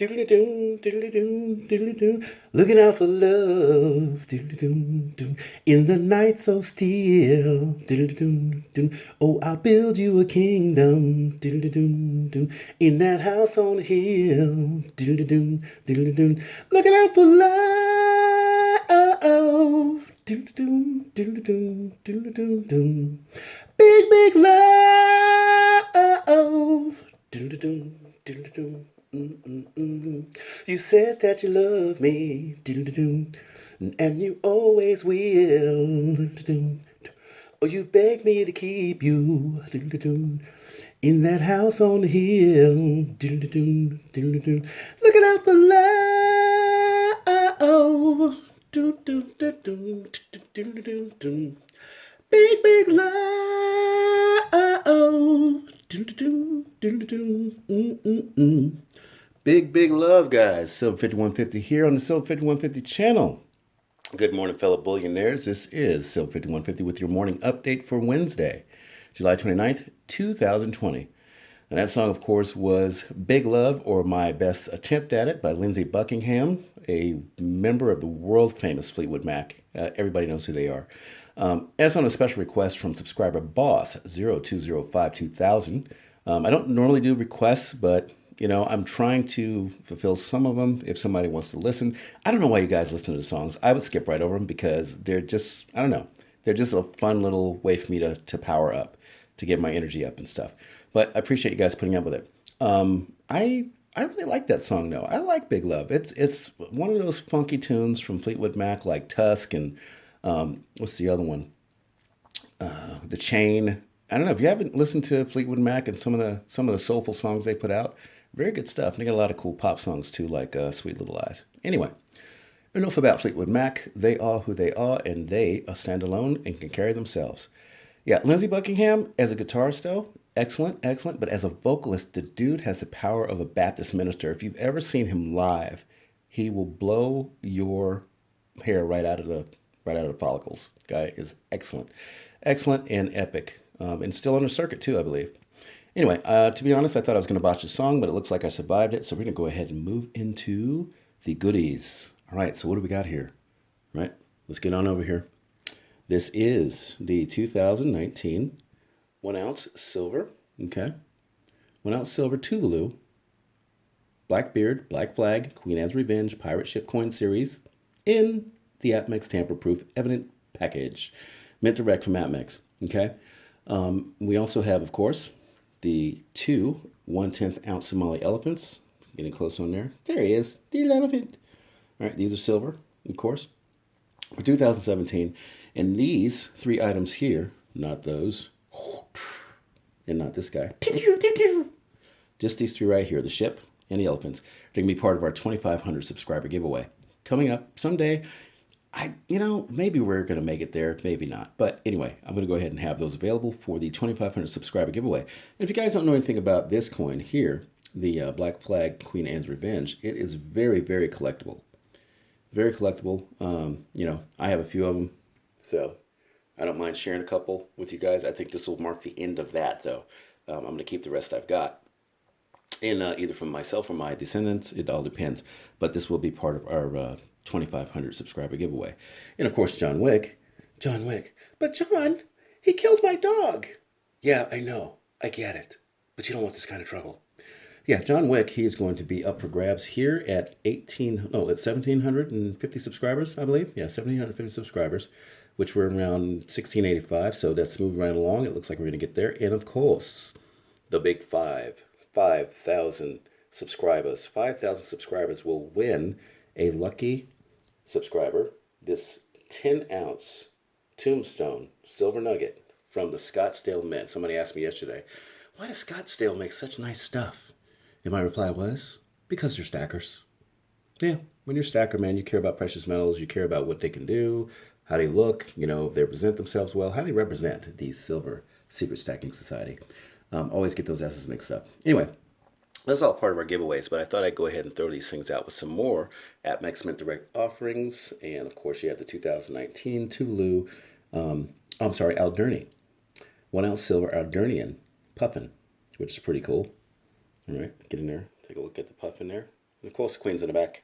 Doodly-doo, doodly-doo, doodly-doo. Looking out for love. Doodly-doo, doo. In the night so still. Doodly-doo, doo. Oh, I'll build you a kingdom. Doodly-doo, doo. In that house on the hill. Doodly-doo, doodly-doo. Looking out for love. Doodly-doo, doodly-doo, doodly-doo, doo. Big, big love. Doodly-doo, doodly-doo. Mm-mm-mm. You said that you love me, and you always will. Oh, you begged me to keep you in that house on the hill. Looking out for love. Big, big love. Big, big love, guys. Silver 5150 here on the Silver 5150 channel. Good morning, fellow billionaires. This is Silver 5150 with your morning update for Wednesday, July 29th, 2020. And that song, of course, was Big Love, or My Best Attempt at It, by Lindsey Buckingham, a member of the world-famous Fleetwood Mac. Everybody knows who they are. As on a special request from subscriber Boss 02052000. I don't normally do requests, but I'm trying to fulfill some of them if somebody wants to listen. I don't know why you guys listen to the songs. I would skip right over them because they're just, I don't know, they're just a fun little way for me to power up, to get my energy up and stuff. But I appreciate you guys putting up with it. I really like that song though. I like Big Love. It's one of those funky tunes from Fleetwood Mac, like Tusk and what's the other one? The Chain. I don't know if you haven't listened to Fleetwood Mac and some of the soulful songs they put out. Very good stuff. And they got a lot of cool pop songs too, like Sweet Little Lies. Anyway, enough about Fleetwood Mac. They are who they are, and they stand alone and can carry themselves. Yeah, Lindsey Buckingham as a guitarist though, excellent, excellent. But as a vocalist, the dude has the power of a Baptist minister. If you've ever seen him live, he will blow your hair right out of the follicles. Guy is excellent, excellent and epic, and still on the circuit too, I believe. Anyway, to be honest, I thought I was going to botch the song, but it looks like I survived it. So we're going to go ahead and move into the goodies. All right, so what do we got here? All right, let's get on over here. This is the 2019 1 ounce silver, okay? 1 ounce silver Tuvalu, Blackbeard, Black Flag, Queen Anne's Revenge, Pirate Ship Coin Series in the Atmex tamper-proof evident package, mint direct from Atmex, okay? We also have, of course, the two 1/10 ounce Somali elephants. Getting close on there. There he is, the elephant. All right, these are silver, of course, for 2017. And these three items here, not those, and not this guy, just these three right here, the ship and the elephants, are going to be part of our 2,500 subscriber giveaway. Coming up someday, maybe we're going to make it there, maybe not. But anyway, I'm going to go ahead and have those available for the 2,500 subscriber giveaway. And if you guys don't know anything about this coin here, the Black Flag Queen Anne's Revenge, it is very, very collectible. Very collectible. I have a few of them, so I don't mind sharing a couple with you guys. I think this will mark the end of that, though. I'm going to keep the rest I've got. And either from myself or my descendants, it all depends. But this will be part of our 2,500 subscriber giveaway. And of course, John Wick. But John, he killed my dog. Yeah, I know. I get it. But you don't want this kind of trouble. Yeah, John Wick, he's going to be up for grabs here at 1,750 subscribers, I believe. Yeah, 1,750 subscribers, which were around 1,685. So that's moving right along. It looks like we're going to get there. And of course, the big 5,000 subscribers. 5,000 subscribers will win a lucky subscriber this 10 ounce Tombstone silver nugget from the Scottsdale Mint. Somebody asked me yesterday, why does Scottsdale make such nice stuff? And my reply was, because they're stackers. Yeah, when you're a stacker, man, you care about precious metals, you care about what they can do, how they look, if they present themselves well, how they represent the Silver Secret Stacking Society. Always get those S's mixed up. Anyway, that's all part of our giveaways, but I thought I'd go ahead and throw these things out with some more Atmex Mint Direct offerings. And of course, you have the 2019 Tuvalu, Alderney. 1 ounce silver Alderney Puffin, which is pretty cool. All right, get in there, take a look at the puffin there. And of course, the Queen's in the back.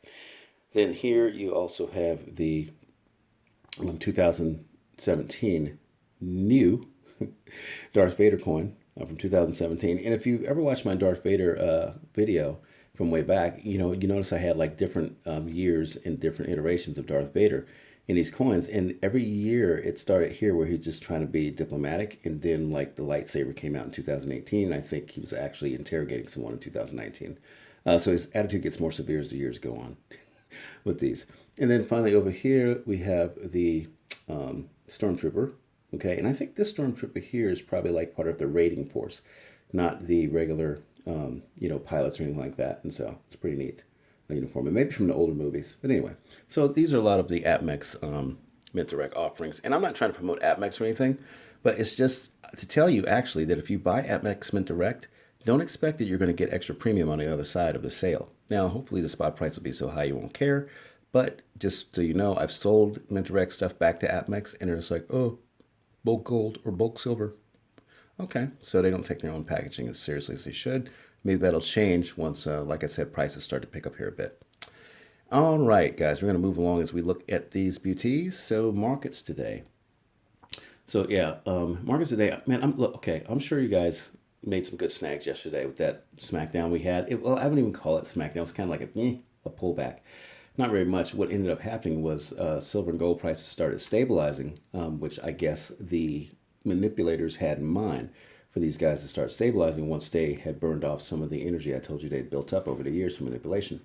Then here you also have the 2017 new Darth Vader coin from 2017. And if you ever watched my Darth Vader video from way back, you notice I had like different years and different iterations of Darth Vader in these coins. And every year it started here where he's just trying to be diplomatic. And then like the lightsaber came out in 2018. I think he was actually interrogating someone in 2019. So his attitude gets more severe as the years go on with these. And then finally over here we have the Stormtrooper. Okay, and I think this Stormtrooper here is probably like part of the raiding force, not the regular, pilots or anything like that. And so it's pretty neat uniform, and maybe from the older movies. But anyway, so these are a lot of the AppMex Mint Direct offerings. And I'm not trying to promote AppMex or anything, but it's just to tell you actually that if you buy AppMex Mint Direct, don't expect that you're going to get extra premium on the other side of the sale. Now, hopefully the spot price will be so high you won't care. But just so you know, I've sold Mint Direct stuff back to AppMex, and they're just like, oh, bulk gold or bulk silver. Okay, so they don't take their own packaging as seriously as they should. Maybe that'll change once, like I said, prices start to pick up here a bit. All right, guys, we're going to move along as we look at these beauties. So markets today. So yeah, markets today. Man, I'm sure you guys made some good snags yesterday with that SmackDown we had. I wouldn't even call it SmackDown. It's kind of like a pullback. Not very much. What ended up happening was silver and gold prices started stabilizing, which I guess the manipulators had in mind for these guys to start stabilizing once they had burned off some of the energy I told you they'd built up over the years for manipulation.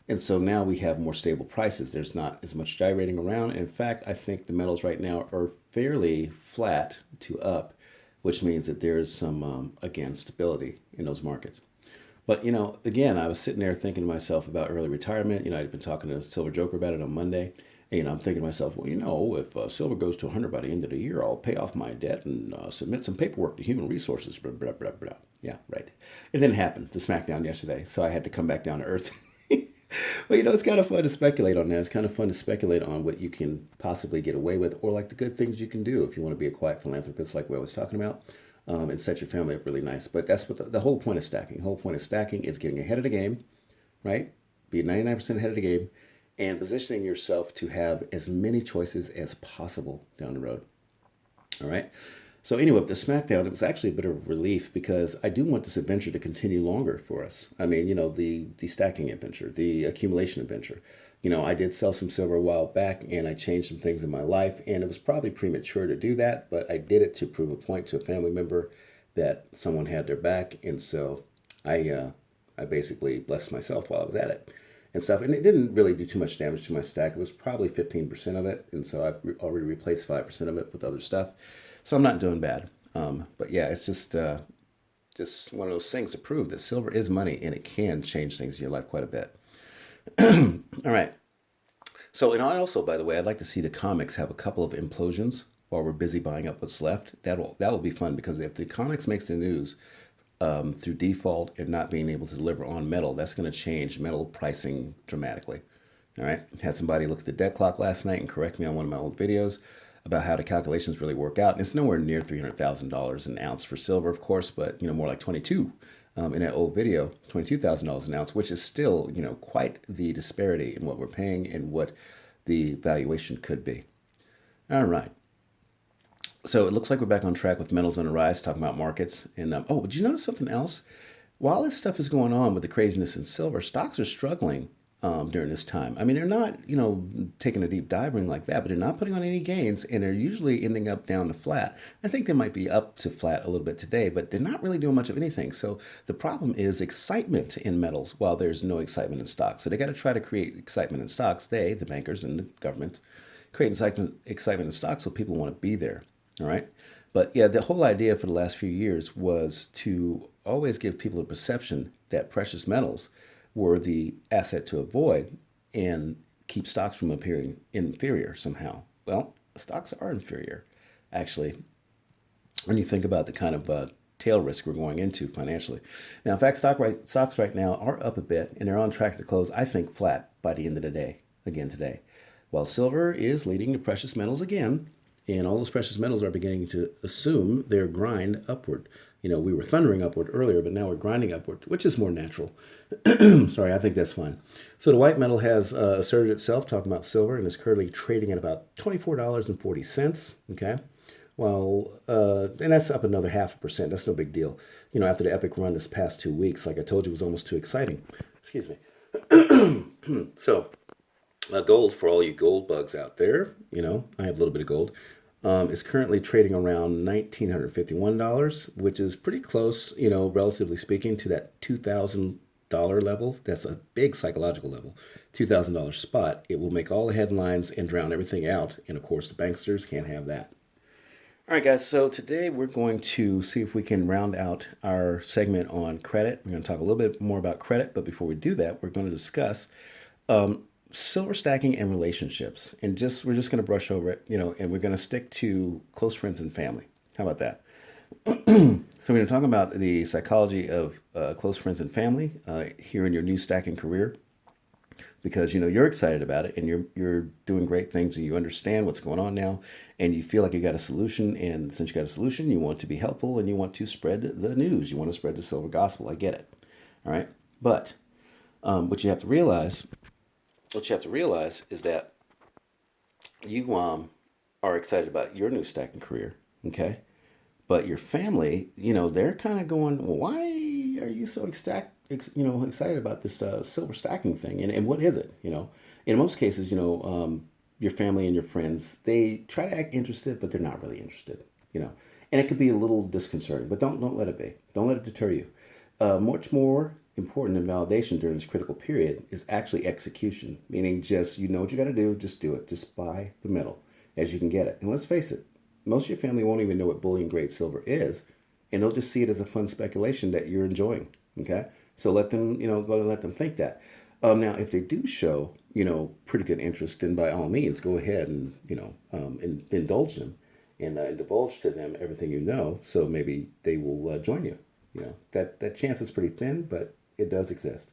And so now we have more stable prices. There's not as much gyrating around. In fact, I think the metals right now are fairly flat to up, which means that there's some, again, stability in those markets. But, again, I was sitting there thinking to myself about early retirement. I'd been talking to Silver Joker about it on Monday. And, I'm thinking to myself, well, if silver goes to 100 by the end of the year, I'll pay off my debt and submit some paperwork to Human Resources, blah, blah, blah, blah. Yeah, right. It didn't happen, the SmackDown yesterday, so I had to come back down to earth. Well, it's kind of fun to speculate on that. It's kind of fun to speculate on what you can possibly get away with, or like the good things you can do if you want to be a quiet philanthropist like what I was talking about. And set your family up really nice. But that's what the whole point of stacking. The whole point of stacking is getting ahead of the game, right? Be 99% ahead of the game and positioning yourself to have as many choices as possible down the road. All right. So anyway, with the SmackDown, it was actually a bit of a relief because I do want this adventure to continue longer for us. I mean, the stacking adventure, the accumulation adventure. I did sell some silver a while back and I changed some things in my life, and it was probably premature to do that, but I did it to prove a point to a family member that someone had their back. And so I basically blessed myself while I was at it and stuff. And it didn't really do too much damage to my stack. It was probably 15% of it. And so I've already replaced 5% of it with other stuff. So I'm not doing bad. But yeah, it's just one of those things to prove that silver is money and it can change things in your life quite a bit. All right. So, and also, by the way, I'd like to see the comics have a couple of implosions while we're busy buying up what's left. That'll be fun because if the comics makes the news through default and not being able to deliver on metal, that's going to change metal pricing dramatically. All right. Had somebody look at the debt clock last night and correct me on one of my old videos about how the calculations really work out. And it's nowhere near $300,000 an ounce for silver, of course, but more like 22 in that old video, $22,000 an ounce, which is still quite the disparity in what we're paying and what the valuation could be. All right. So it looks like we're back on track with metals on the rise, talking about markets. And did you notice something else? While this stuff is going on with the craziness in silver, stocks are struggling during this time. I mean, they're not, taking a deep dive or anything like that, but they're not putting on any gains, and they're usually ending up down to flat. I think they might be up to flat a little bit today, but they're not really doing much of anything. So the problem is excitement in metals while there's no excitement in stocks. So they got to try to create excitement in stocks. The bankers and the government, create excitement in stocks so people want to be there. All right. But yeah, the whole idea for the last few years was to always give people a perception that precious metals were the asset to avoid and keep stocks from appearing inferior somehow. Well, stocks are inferior, actually, when you think about the kind of tail risk we're going into financially. Now, in fact, stocks right now are up a bit, and they're on track to close, I think, flat by the end of the day, again today. While silver is leading the precious metals again, and all those precious metals are beginning to assume their grind upward. We were thundering upward earlier, but now we're grinding upward, which is more natural. Sorry, I think that's fine. So the white metal has asserted itself, talking about silver, and is currently trading at about $24.40. Okay. Well, and that's up another 0.5%. That's no big deal. After the epic run this past 2 weeks, like I told you, was almost too exciting. Excuse me. So, gold, for all you gold bugs out there, I have a little bit of gold, is currently trading around $1,951, which is pretty close, relatively speaking, to that $2,000 level. That's a big psychological level. $2,000 spot. It will make all the headlines and drown everything out. And of course, the banksters can't have that. All right, guys. So today we're going to see if we can round out our segment on credit. We're going to talk a little bit more about credit, but before we do that, we're going to discuss silver stacking and relationships. And we're just going to brush over it, and we're going to stick to close friends and family. How about that? So we're going to talk about the psychology of close friends and family here in your new stacking career, because you're excited about it and you're doing great things and you understand what's going on now and you feel like you got a solution, and since you got a solution you want to be helpful and you want to spread the news, you want to spread the silver gospel. I get it. All right, but what you have to realize is that you are excited about your new stacking career, okay, but your family, they're kind of going, well, why are you so excited about this silver stacking thing? And what is it? In most cases, your family and your friends, they try to act interested, but they're not really interested, and it could be a little disconcerting, but don't let it be. Don't let it deter you. Much more important than validation during this critical period is actually execution, meaning just, what you got to do, just do it. Just buy the metal as you can get it. And let's face it, most of your family won't even know what bullion grade silver is, and they'll just see it as a fun speculation that you're enjoying. Okay, so let them, let them think that. Now, if they do show, pretty good interest, then by all means, go ahead and, indulge them and divulge to them everything you know. So maybe they will join you. That chance is pretty thin, but it does exist.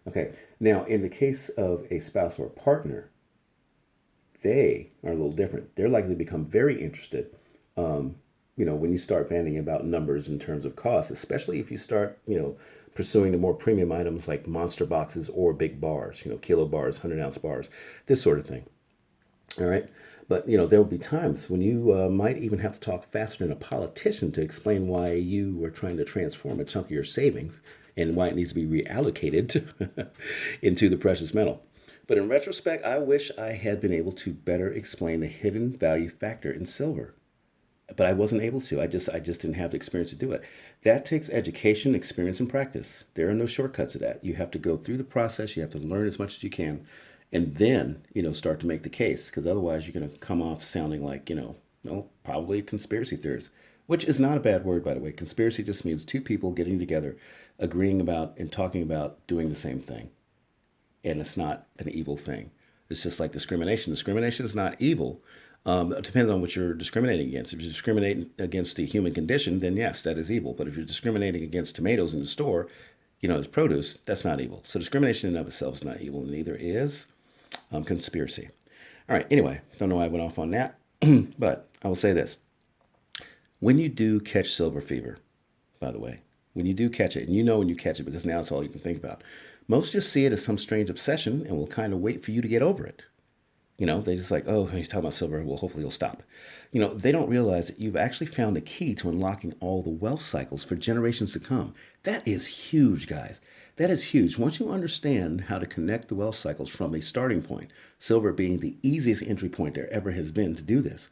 Okay, now in the case of a spouse or a partner, they are a little different. They're likely to become very interested, when you start bandying about numbers in terms of cost, especially if you start, pursuing the more premium items like monster boxes or big bars, kilo bars, 100-ounce bars, this sort of thing. All right. But, there will be times when you might even have to talk faster than a politician to explain why you are trying to transform a chunk of your savings and why it needs to be reallocated into the precious metal. But in retrospect, I wish I had been able to better explain the hidden value factor in silver. But I wasn't able to. I just didn't have the experience to do it. That takes education, experience, and practice. There are no shortcuts to that. You have to go through the process. You have to learn as much as you can, and then start to make the case. Because otherwise, you're going to come off sounding like probably conspiracy theorists, which is not a bad word, by the way. Conspiracy just means two people getting together, agreeing about and talking about doing the same thing, and it's not an evil thing. It's just like discrimination. Discrimination is not evil. It depends on what you're discriminating against. If you're discriminating against the human condition, then yes, that is evil. But if you're discriminating against tomatoes in the store, as produce, that's not evil. So discrimination in and of itself is not evil, and neither is conspiracy. All right, anyway, don't know why I went off on that, but I will say this. When you do catch silver fever, by the way, when you do catch it, and when you catch it because now it's all you can think about, most just see it as some strange obsession and will kind of wait for you to get over it. They just like, oh, he's talking about silver. Well, hopefully he'll stop. They don't realize that you've actually found the key to unlocking all the wealth cycles for generations to come. That is huge, guys. That is huge. Once you understand how to connect the wealth cycles from a starting point, silver being the easiest entry point there ever has been to do this,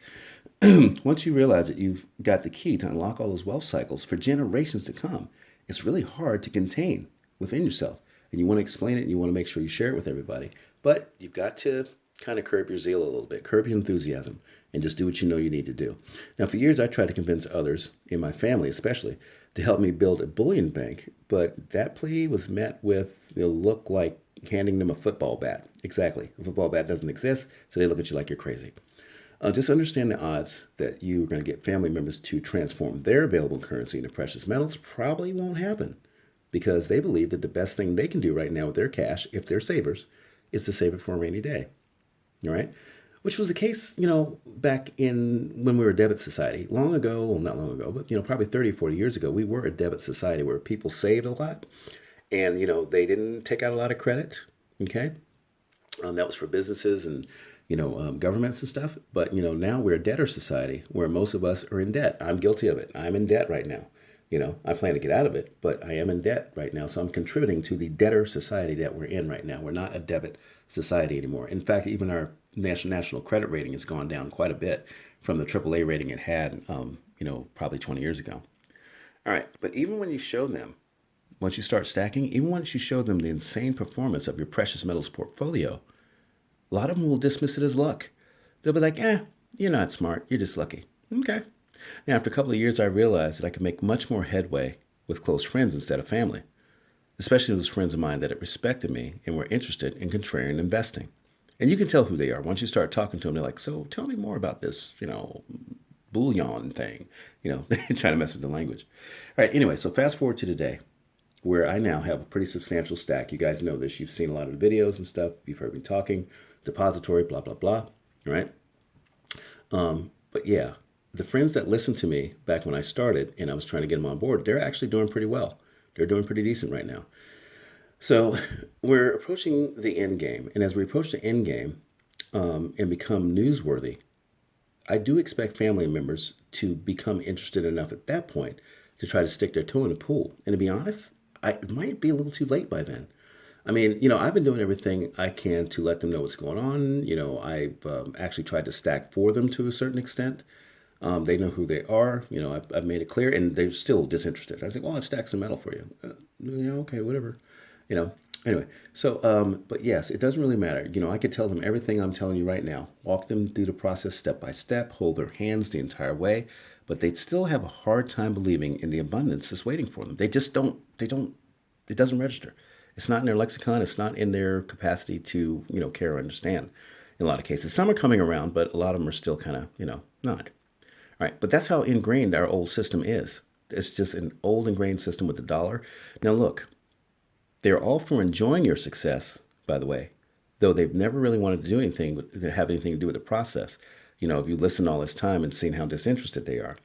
once you realize that you've got the key to unlock all those wealth cycles for generations to come, it's really hard to contain within yourself. And you want to explain it and you want to make sure you share it with everybody. But you've got to kind of curb your zeal a little bit, curb your enthusiasm, and just do what you know you need to do. Now, for years, I tried to convince others, in my family especially, to help me build a bullion bank, but that plea was met with a look like handing them a football bat. Exactly. A football bat doesn't exist, so they look at you like you're crazy. Just understand the odds that you're going to get family members to transform their available currency into precious metals probably won't happen, because they believe that the best thing they can do right now with their cash, if they're savers, is to save it for a rainy day. All right. which was the case, back in when we were a debit society. Long ago, well, not long ago, but, probably 30, 40 years ago, we were a debit society where people saved a lot and, they didn't take out a lot of credit. Okay. That was for businesses and, governments and stuff. But, now we're a debtor society where most of us are in debt. I'm guilty of it. I'm in debt right now. I plan to get out of it, but I am in debt right now. So I'm contributing to the debtor society that we're in right now. We're not a debit society anymore. In fact, even our national credit rating has gone down quite a bit from the AAA rating it had, probably 20 years ago. All right. But even when you show them, once you start stacking, even once you show them the insane performance of your precious metals portfolio, a lot of them will dismiss it as luck. They'll be like, you're not smart. You're just lucky. Okay. Now, after a couple of years, I realized that I could make much more headway with close friends instead of family, especially those friends of mine that respected me and were interested in contrarian investing. And you can tell who they are. Once you start talking to them, they're like, so tell me more about this, bullion thing, trying to mess with the language. All right, anyway, so fast forward to today, where I now have a pretty substantial stack. You guys know this. You've seen a lot of the videos and stuff. You've heard me talking, depository, blah, blah, blah, right? But yeah, the friends that listened to me back when I started and I was trying to get them on board, they're actually doing pretty well. They're doing pretty decent right now. So we're approaching the end game. And as we approach the end game and become newsworthy, I do expect family members to become interested enough at that point to try to stick their toe in the pool. And to be honest, it might be a little too late by then. I mean, I've been doing everything I can to let them know what's going on. I've actually tried to stack for them to a certain extent. They know who they are. I've made it clear, and they're still disinterested. I was like, well, I've stacked some metal for you. Yeah, okay, whatever. Anyway. So, but yes, it doesn't really matter. I could tell them everything I'm telling you right now, walk them through the process step by step, hold their hands the entire way, but they'd still have a hard time believing in the abundance that's waiting for them. They just don't, it doesn't register. It's not in their lexicon. It's not in their capacity to, care or understand in a lot of cases. Some are coming around, but a lot of them are still kind of, not. All right, but that's how ingrained our old system is. It's just an old ingrained system with the dollar. Now look, they're all for enjoying your success, by the way, though they've never really wanted to do anything, have anything to do with the process. If you listen all this time and seen how disinterested they are.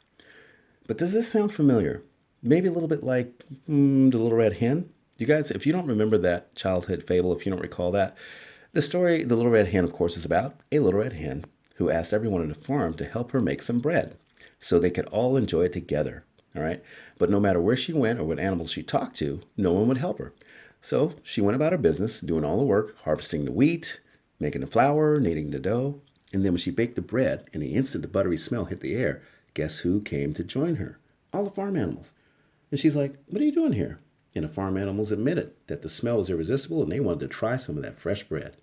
But does this sound familiar? Maybe a little bit like the Little Red Hen? You guys, if you don't remember that childhood fable, if you don't recall that, the story, The Little Red Hen, of course, is about a little red hen who asked everyone in the farm to help her make some bread so they could all enjoy it together. All right. But no matter where she went or what animals she talked to, no one would help her. So she went about her business, doing all the work, harvesting the wheat, making the flour, kneading the dough. And then when she baked the bread, in the instant the buttery smell hit the air, guess who came to join her? All the farm animals. And she's like, what are you doing here? And the farm animals admitted that the smell was irresistible and they wanted to try some of that fresh bread.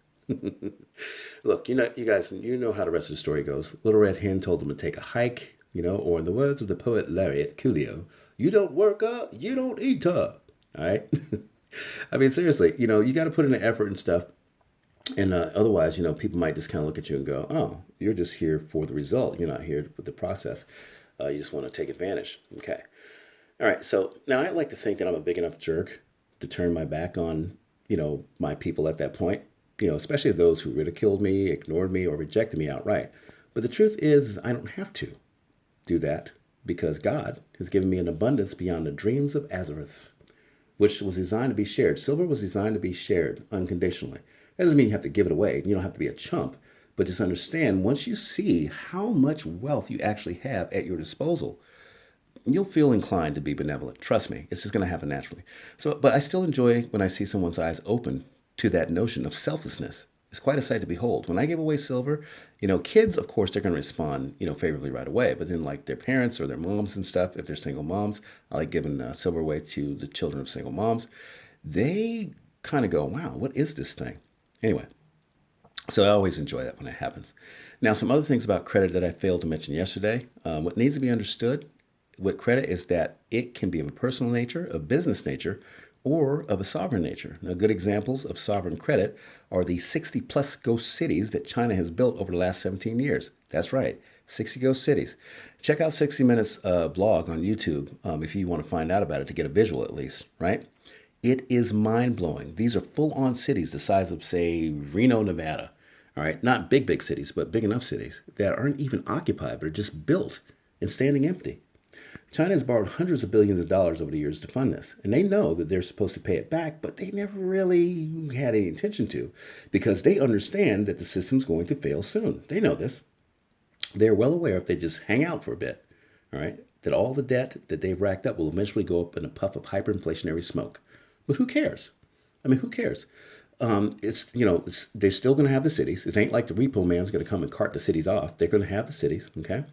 Look, you guys, how the rest of the story goes. Little Red Hen told them to take a hike, or in the words of the poet laureate Coolio, you don't work up, you don't eat up. All right. I mean, seriously, you got to put in the effort and stuff. And otherwise, people might just kind of look at you and go, oh, you're just here for the result. You're not here with the process. You just want to take advantage. Okay. All right. So now I like to think that I'm a big enough jerk to turn my back on, my people at that point, especially those who ridiculed me, ignored me, or rejected me outright. But the truth is, I don't have to do that because God has given me an abundance beyond the dreams of Azareth, which was designed to be shared. Silver was designed to be shared unconditionally. That doesn't mean you have to give it away. You don't have to be a chump. But just understand, once you see how much wealth you actually have at your disposal, you'll feel inclined to be benevolent. Trust me, it's just going to happen naturally. So, but I still enjoy when I see someone's eyes open to that notion of selflessness. It's quite a sight to behold. When I give away silver, kids, of course, they're going to respond, favorably right away. But then like their parents or their moms and stuff, if they're single moms, I like giving silver away to the children of single moms. They kind of go, wow, what is this thing? Anyway, so I always enjoy that when it happens. Now, some other things about credit that I failed to mention yesterday. What needs to be understood with credit is that it can be of a personal nature, a business nature, or of a sovereign nature. Now, good examples of sovereign credit are the 60 plus ghost cities that China has built over the last 17 years. That's right, 60 ghost cities. Check out 60 Minutes blog on YouTube if you want to find out about it, to get a visual at least, right? It is mind-blowing. These are full-on cities the size of, say, Reno, Nevada. All right, not big, big cities, but big enough cities that aren't even occupied, but are just built and standing empty. China has borrowed hundreds of billions of dollars over the years to fund this, and they know that they're supposed to pay it back, but they never really had any intention to because they understand that the system's going to fail soon. They know this. They're well aware if they just hang out for a bit, all right, that all the debt that they've racked up will eventually go up in a puff of hyperinflationary smoke. But who cares? I mean, who cares? They're still going to have the cities. It ain't like the repo man's going to come and cart the cities off. They're going to have the cities, okay?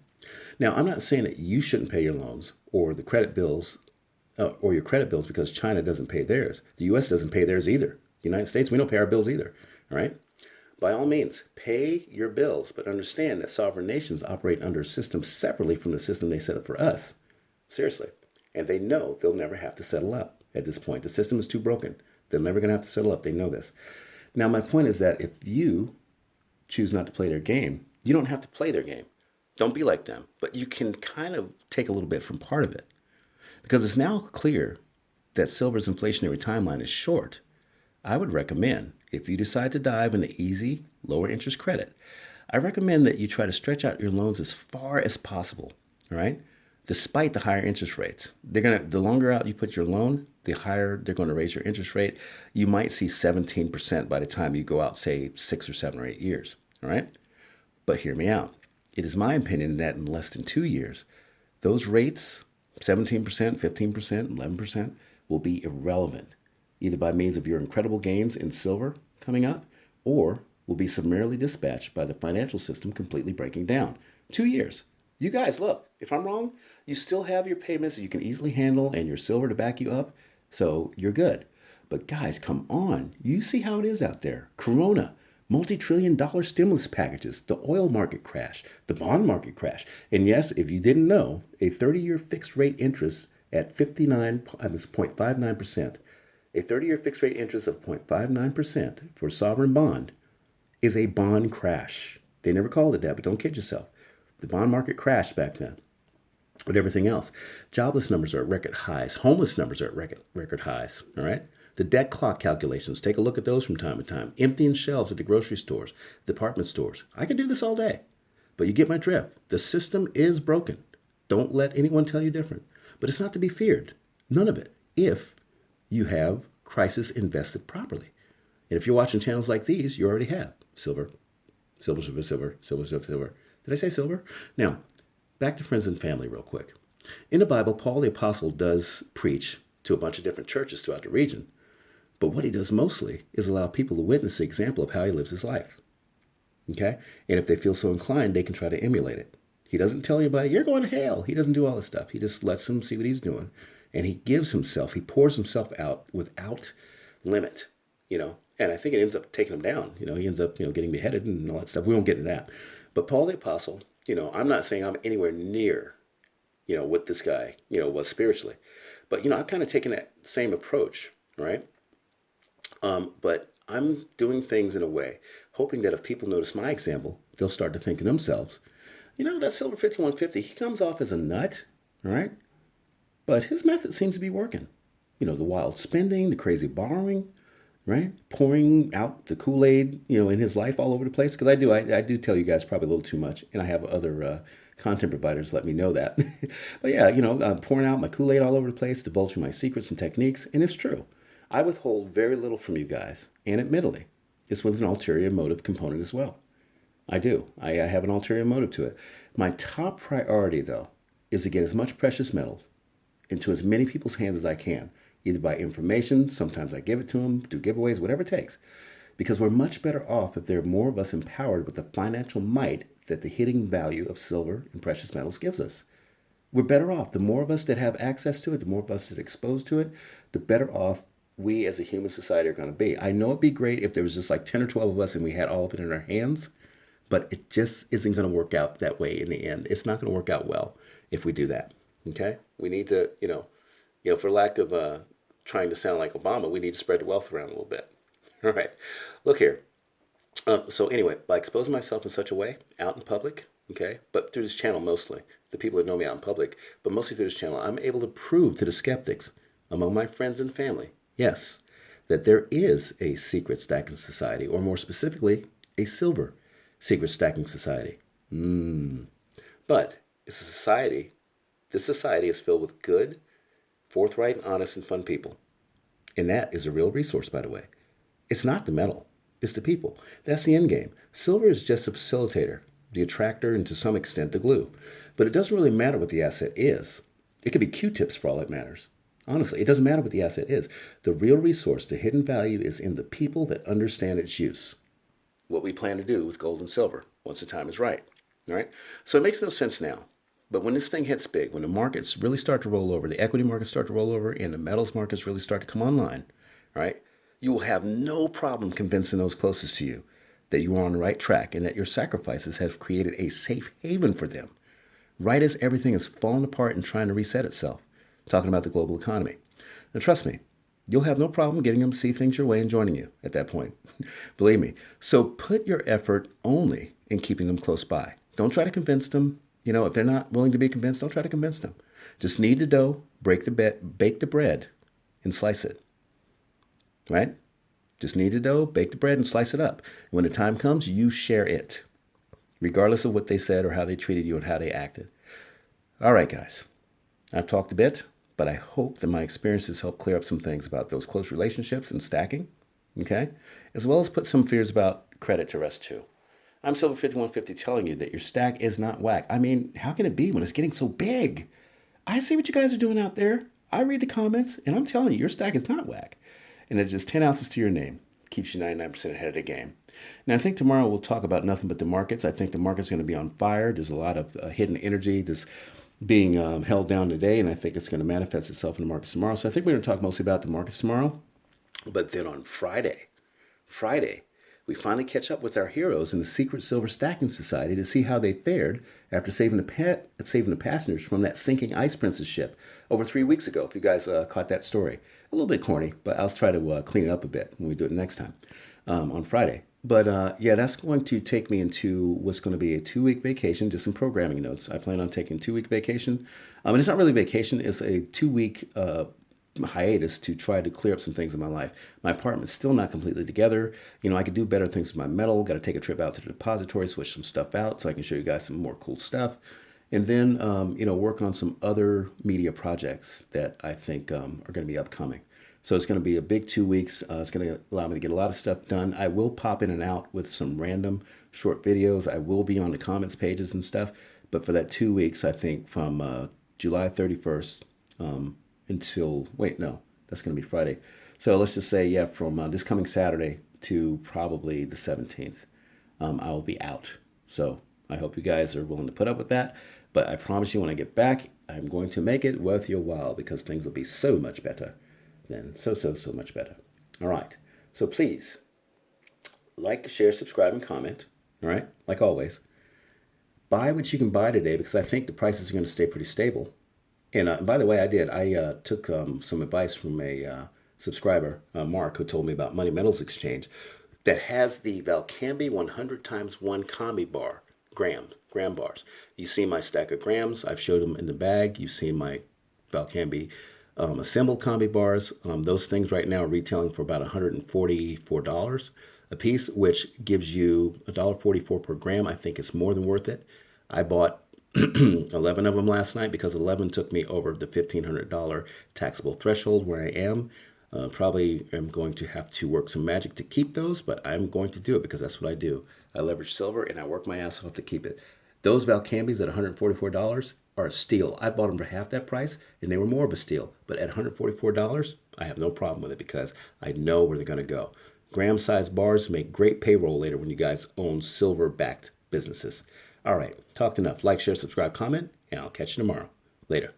Now, I'm not saying that you shouldn't pay your loans or the credit bills or your credit bills because China doesn't pay theirs. The U.S. doesn't pay theirs either. The United States, we don't pay our bills either, all right? By all means, pay your bills, but understand that sovereign nations operate under a system separately from the system they set up for us. Seriously. And they know they'll never have to settle up at this point. The system is too broken. They're never going to have to settle up. They know this. Now, my point is that if you choose not to play their game, you don't have to play their game. Don't be like them. But you can kind of take a little bit from part of it. Because it's now clear that silver's inflationary timeline is short. I would recommend, if you decide to dive into easy, lower interest credit, I recommend that you try to stretch out your loans as far as possible, all right? Despite the higher interest rates. The longer out you put your loan, the higher they're going to raise your interest rate. You might see 17% by the time you go out, say, 6 or 7 or 8 years, all right? But hear me out. It is my opinion that in less than 2 years, those rates, 17%, 15%, 11%, will be irrelevant, either by means of your incredible gains in silver coming up, or will be summarily dispatched by the financial system completely breaking down. 2 years. You guys, look, if I'm wrong, you still have your payments that you can easily handle and your silver to back you up, so you're good. But guys, come on. You see how it is out there. Corona, multi-trillion-dollar stimulus packages, the oil market crash, the bond market crash. And yes, if you didn't know, a 30-year fixed rate interest at 0.59%, a 30-year fixed rate interest of 0.59% for a sovereign bond is a bond crash. They never called it that, but don't kid yourself. The bond market crashed back then with everything else. Jobless numbers are at record highs. Homeless numbers are at record highs, all right? The debt clock calculations, take a look at those from time to time. Emptying shelves at the grocery stores, department stores. I could do this all day, but you get my drift. The system is broken. Don't let anyone tell you different. But it's not to be feared. None of it. If you have crisis invested properly. And if you're watching channels like these, you already have silver, silver, silver, silver, silver, silver, silver. Did I say silver? Now, back to friends and family real quick. In the Bible, Paul the Apostle does preach to a bunch of different churches throughout the region. But what he does mostly is allow people to witness the example of how he lives his life. Okay? And if they feel so inclined, they can try to emulate it. He doesn't tell anybody, you're going to hell. He doesn't do all this stuff. He just lets them see what he's doing. And he gives himself, he pours himself out without limit, And I think it ends up taking him down. He ends up, getting beheaded and all that stuff. We won't get into that. But Paul the Apostle, I'm not saying I'm anywhere near, what this guy, was spiritually. But, I'm kind of taking that same approach, right? But I'm doing things in a way, hoping that if people notice my example, they'll start to think to themselves, that Silver 5150, he comes off as a nut, all right? But his method seems to be working. The wild spending, the crazy borrowing, right? Pouring out the Kool-Aid, in his life all over the place. Because I do tell you guys probably a little too much. And I have other content providers let me know that. But yeah, I'm pouring out my Kool-Aid all over the place, divulging my secrets and techniques. And it's true. I withhold very little from you guys. And admittedly, it's with an ulterior motive component as well. I do. I have an ulterior motive to it. My top priority, though, is to get as much precious metals into as many people's hands as I can, either by information, sometimes I give it to them, do giveaways, whatever it takes. Because we're much better off if there are more of us empowered with the financial might that the hidden value of silver and precious metals gives us. We're better off. The more of us that have access to it, the more of us that are exposed to it, the better off we as a human society are going to be. I know it'd be great if there was just like 10 or 12 of us and we had all of it in our hands, but it just isn't going to work out that way in the end. It's not going to work out well if we do that. Okay? We need to, for lack of trying to sound like Obama, we need to spread the wealth around a little bit. All right. Look here. So anyway, by exposing myself in such a way, out in public, okay, but through this channel mostly, the people that know me out in public, but mostly through this channel, I'm able to prove to the skeptics among my friends and family, yes, that there is a secret stacking society, or more specifically, a silver secret stacking society. But it's a society. This society is filled with good, forthright, honest, and fun people. And that is a real resource, by the way. It's not the metal, it's the people. That's the end game. Silver is just a facilitator, the attractor, and to some extent the glue. But it doesn't really matter what the asset is. It could be Q-tips for all that matters. Honestly, it doesn't matter what the asset is. The real resource, the hidden value, is in the people that understand its use. What we plan to do with gold and silver once the time is right. All right? So it makes no sense now. But when this thing hits big, when the markets really start to roll over, the equity markets start to roll over, and the metals markets really start to come online, right? You will have no problem convincing those closest to you that you are on the right track and that your sacrifices have created a safe haven for them, right as everything is falling apart and trying to reset itself. Talking about the global economy. Now, trust me, you'll have no problem getting them to see things your way and joining you at that point. Believe me. So put your effort only in keeping them close by. Don't try to convince them. If they're not willing to be convinced, don't try to convince them. Just knead the dough, bake the bread, and slice it. Right? Just knead the dough, bake the bread, and slice it up. When the time comes, you share it, regardless of what they said or how they treated you and how they acted. All right, guys. I've talked a bit, but I hope that my experiences help clear up some things about those close relationships and stacking, okay? As well as put some fears about credit to rest too. I'm Silver 5150 telling you that your stack is not whack. I mean, how can it be when it's getting so big? I see what you guys are doing out there. I read the comments, and I'm telling you, your stack is not whack. And it's just 10 ounces to your name. Keeps you 99% ahead of the game. Now, I think tomorrow we'll talk about nothing but the markets. I think the market's going to be on fire. There's a lot of hidden energy. This being held down today, and I think it's going to manifest itself in the markets tomorrow. So I think we're going to talk mostly about the markets tomorrow. But then on Friday, we finally catch up with our heroes in the Secret Silver Stacking Society to see how they fared after saving the passengers from that sinking Ice Princess ship over 3 weeks ago, if you guys caught that story. A little bit corny, but I'll try to clean it up a bit when we do it next time on Friday. But yeah, that's going to take me into what's going to be a 2-week vacation, just some programming notes. I plan on taking a 2-week vacation. And it's not really vacation, it's a 2-week hiatus to try to clear up some things in my life. My apartment's still not completely together. I could do better things with my metal. Got to take a trip out to the depository, switch some stuff out so I can show you guys some more cool stuff. And then, work on some other media projects that I think are going to be upcoming. So it's going to be a big 2 weeks. It's going to allow me to get a lot of stuff done. I will pop in and out with some random short videos. I will be on the comments pages and stuff. But for that 2 weeks, I think from July 31st until, that's going to be Friday. So let's just say, from this coming Saturday to probably the 17th, I will be out. So I hope you guys are willing to put up with that. But I promise you when I get back, I'm going to make it worth your while because things will be so much better. Then so much better. All right. So please like, share, subscribe, and comment. All right. Like always. Buy what you can buy today because I think the prices are going to stay pretty stable. And by the way, I took some advice from a subscriber, Mark, who told me about Money Metals Exchange that has the Valcambi 100 times 1 combi bar, gram bars. You see my stack of grams. I've showed them in the bag. You see my Valcambi assembled combi bars. Those things right now are retailing for about $144 a piece, which gives you $1.44 per gram. I think it's more than worth it. I bought 11 of them last night because 11 took me over the $1,500 taxable threshold where I am. Probably am going to have to work some magic to keep those, but I'm going to do it because that's what I do. I leverage silver and I work my ass off to keep it. Those Valcambis at $144 are a steal. I bought them for half that price and they were more of a steal. But at $144, I have no problem with it because I know where they're going to go. Gram-sized bars make great payroll later when you guys own silver-backed businesses. All right, talked enough. Like, share, subscribe, comment, and I'll catch you tomorrow. Later.